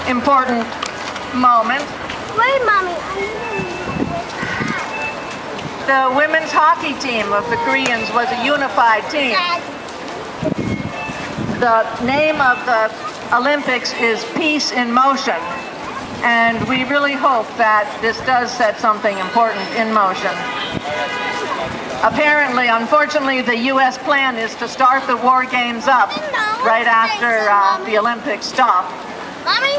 important moment. Wait, Mommy. The women's hockey team of the Koreans was a unified team. The name of the Olympics is Peace in Motion, and we really hope that this does set something important in motion. Apparently, unfortunately, the U.S. plan is to start the war games up right after the Olympics stop. Mommy?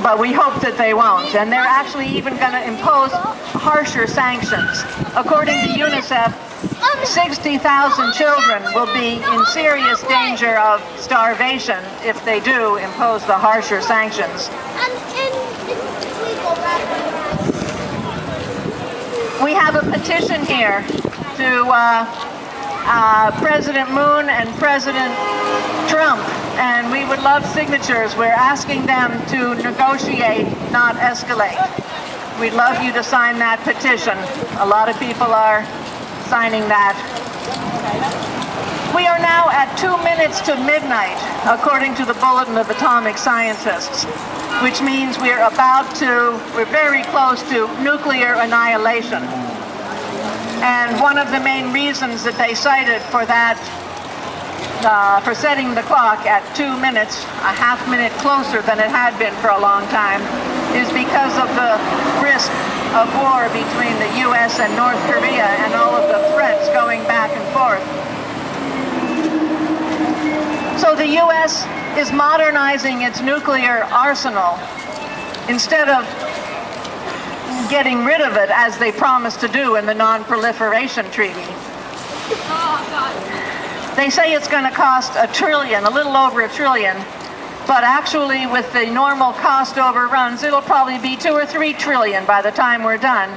But we hope that they won't, and they're actually even going to impose harsher sanctions. According to UNICEF, 60,000 children will be in serious danger of starvation if they do impose the harsher sanctions. We have a petition here to President Moon and President Trump, and we would love signatures. We're asking them to negotiate, not escalate. We'd love you to sign that petition. A lot of people are signing that. We are now at 2 minutes to midnight, according to the Bulletin of Atomic Scientists, which means we're very close to nuclear annihilation. And one of the main reasons that they cited for that, for setting the clock at 2 minutes, a half minute closer than it had been for a long time, is because of the risk of war between the U.S. and North Korea and all of the threats going back and forth. So the U.S. is modernizing its nuclear arsenal instead of getting rid of it as they promised to do in the Non-Proliferation Treaty. They say it's going to cost $1 trillion, a little over $1 trillion, but actually with the normal cost overruns, it'll probably be $2 or $3 trillion by the time we're done.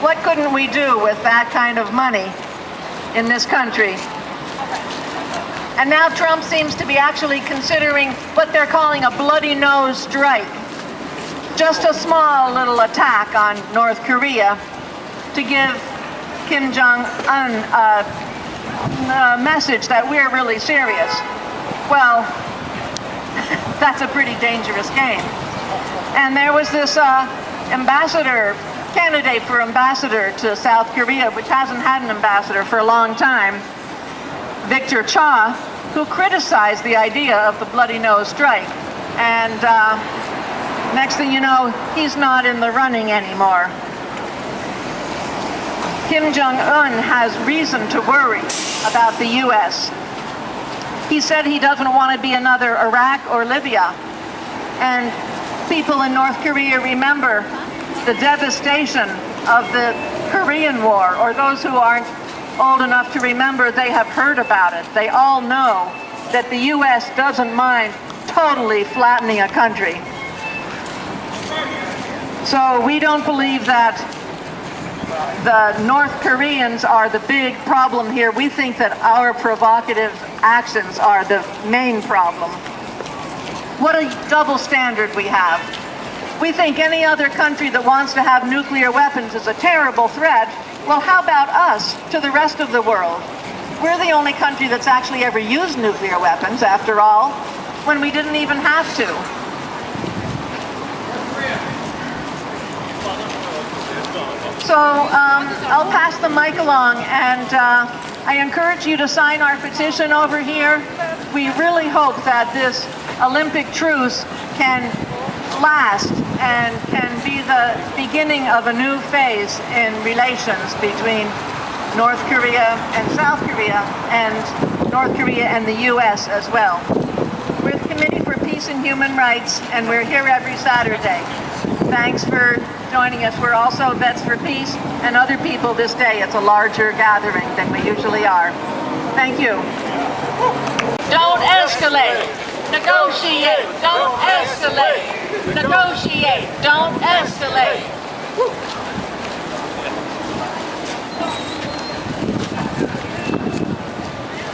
What couldn't we do with that kind of money in this country? And now Trump seems to be actually considering what they're calling a bloody nose strike. Just a small little attack on North Korea to give Kim Jong-un a message that we're really serious. Well, that's a pretty dangerous game. And there was this candidate for ambassador to South Korea, which hasn't had an ambassador for a long time, Victor Cha, who criticized the idea of the bloody nose strike. And next thing you know, he's not in the running anymore. Kim Jong-un has reason to worry about the U.S. He said he doesn't want to be another Iraq or Libya. And people in North Korea remember the devastation of the Korean War, or those who aren't old enough to remember, they have heard about it. They all know that the U.S. doesn't mind totally flattening a country. So we don't believe that the North Koreans are the big problem here. We think that our provocative actions are the main problem. What a double standard we have. We think any other country that wants to have nuclear weapons is a terrible threat. Well, how about us to the rest of the world? We're the only country that's actually ever used nuclear weapons, after all, when we didn't even have to. So I'll pass the mic along, and I encourage you to sign our petition over here. We really hope that this Olympic truce can last and can be the beginning of a new phase in relations between North Korea and South Korea, and North Korea and the U.S. as well. We're the Committee for Peace and Human Rights, and we're here every Saturday. Thanks for joining us. We're also Vets for Peace and other people this day. It's a larger gathering than we usually are. Thank you. Don't escalate. Negotiate. Don't escalate. Negotiate. Don't escalate.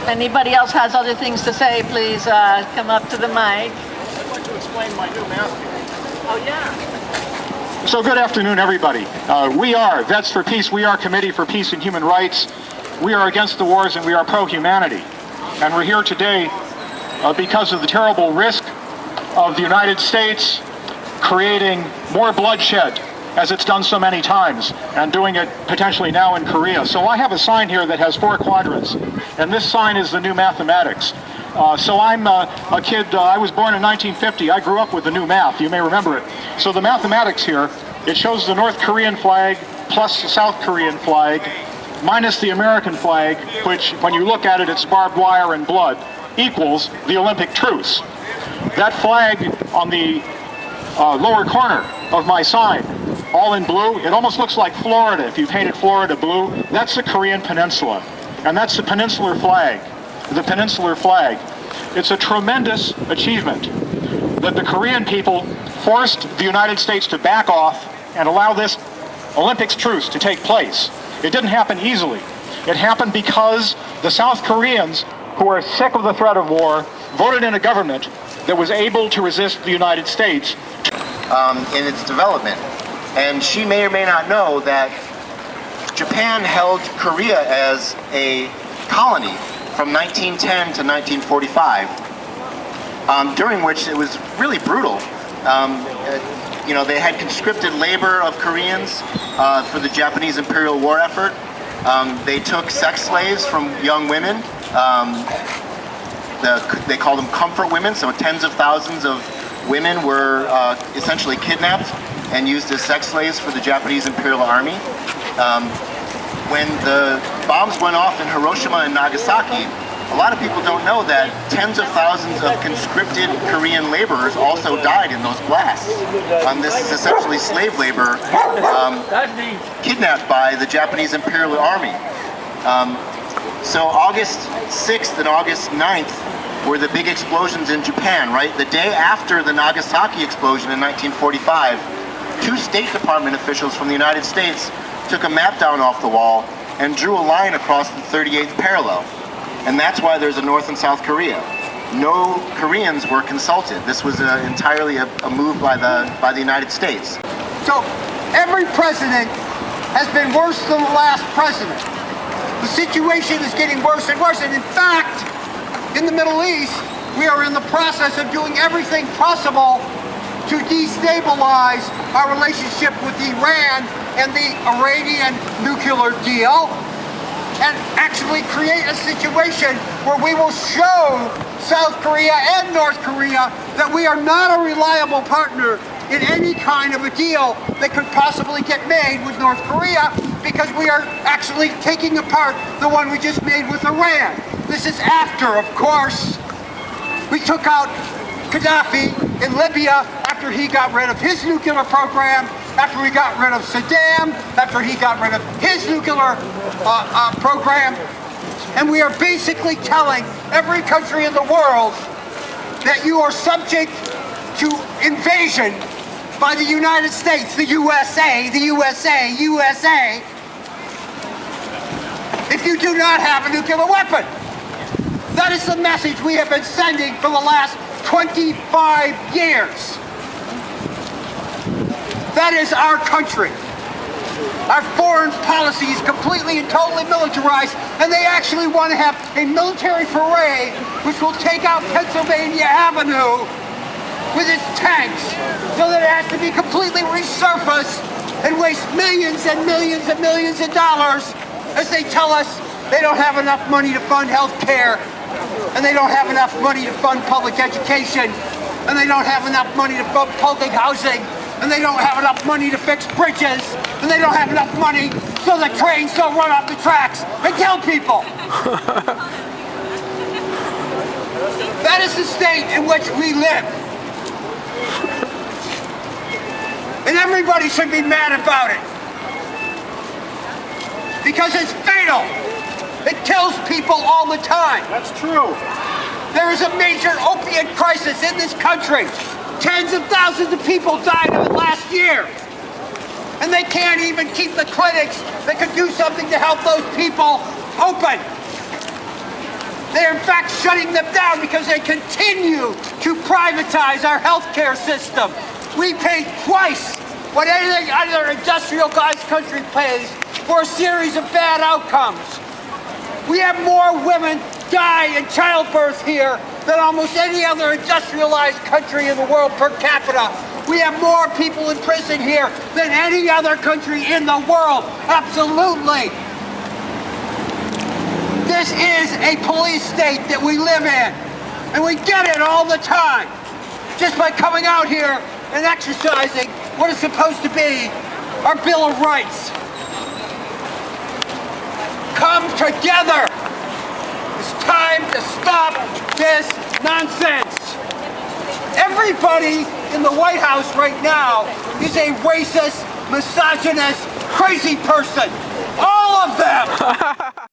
If anybody else has other things to say, please come up to the mic. I'd like to explain my new mask. Oh, yeah. So good afternoon, everybody. We are Vets for Peace. We are Committee for Peace and Human Rights. We are against the wars, and we are pro-humanity. And we're here today because of the terrible risk of the United States creating more bloodshed, as it's done so many times, and doing it potentially now in Korea. So I have a sign here that has 4 quadrants, and this sign is the new mathematics. So I'm a kid, I was born in 1950, I grew up with the new math, you may remember it. So the mathematics here, it shows the North Korean flag plus the South Korean flag, minus the American flag, which when you look at it, it's barbed wire and blood, equals the Olympic truce. That flag on the lower corner of my sign, all in blue, it almost looks like Florida. If you painted Florida blue, that's the Korean Peninsula. And that's the peninsular flag. The peninsular flag. It's a tremendous achievement that the Korean people forced the United States to back off and allow this Olympics truce to take place. It didn't happen easily. It happened because the South Koreans, who are sick of the threat of war, voted in a government that was able to resist the United States in its development. And she may or may not know that Japan held Korea as a colony from 1910 to 1945, during which it was really brutal. You know, they had conscripted labor of Koreans for the Japanese imperial war effort. They took sex slaves from young women. They called them comfort women, so tens of thousands of women were essentially kidnapped and used as sex slaves for the Japanese Imperial Army. When the bombs went off in Hiroshima and Nagasaki, a lot of people don't know that tens of thousands of conscripted Korean laborers also died in those blasts. This is essentially slave labor kidnapped by the Japanese Imperial Army. So August 6th and August 9th were the big explosions in Japan, right? The day after the Nagasaki explosion in 1945, 2 State Department officials from the United States took a map down off the wall and drew a line across the 38th parallel. And that's why there's a North and South Korea. No Koreans were consulted. This was entirely a move by the United States. So every president has been worse than the last president. The situation is getting worse and worse. And in fact, in the Middle East, we are in the process of doing everything possible to destabilize our relationship with Iran and the Iranian nuclear deal, and actually create a situation where we will show South Korea and North Korea that we are not a reliable partner in any kind of a deal that could possibly get made with North Korea, because we are actually taking apart the one we just made with Iran. This is after, of course, we took out Gaddafi in Libya, after he got rid of his nuclear program, after we got rid of Saddam, after he got rid of his nuclear program. And we are basically telling every country in the world that you are subject to invasion by the United States, the USA, the USA, USA, if you do not have a nuclear weapon. That is the message we have been sending for the last 25 years. That is our country. Our foreign policy is completely and totally militarized, and they actually want to have a military parade which will take out Pennsylvania Avenue with its tanks, so that it has to be completely resurfaced and waste millions and millions and millions of dollars, as they tell us they don't have enough money to fund health care, and they don't have enough money to fund public education, and they don't have enough money to fund public housing, and they don't have enough money to fix bridges, and they don't have enough money so the trains don't run off the tracks and kill people. That is the state in which we live. And everybody should be mad about it, because it's fatal. It kills people all the time. That's true. There is a major opiate crisis in this country. Tens of thousands of people died of it last year. And they can't even keep the clinics that could do something to help those people open. They're in fact shutting them down because they continue to privatize our healthcare system. We pay twice what any other industrialized country pays for a series of bad outcomes. We have more women die in childbirth here than almost any other industrialized country in the world per capita. We have more people in prison here than any other country in the world. Absolutely. This is a police state that we live in. And we get it all the time. Just by coming out here and exercising what is supposed to be our Bill of Rights. Come together. It's time to stop this nonsense. Everybody in the White House right now is a racist, misogynist, crazy person. All of them.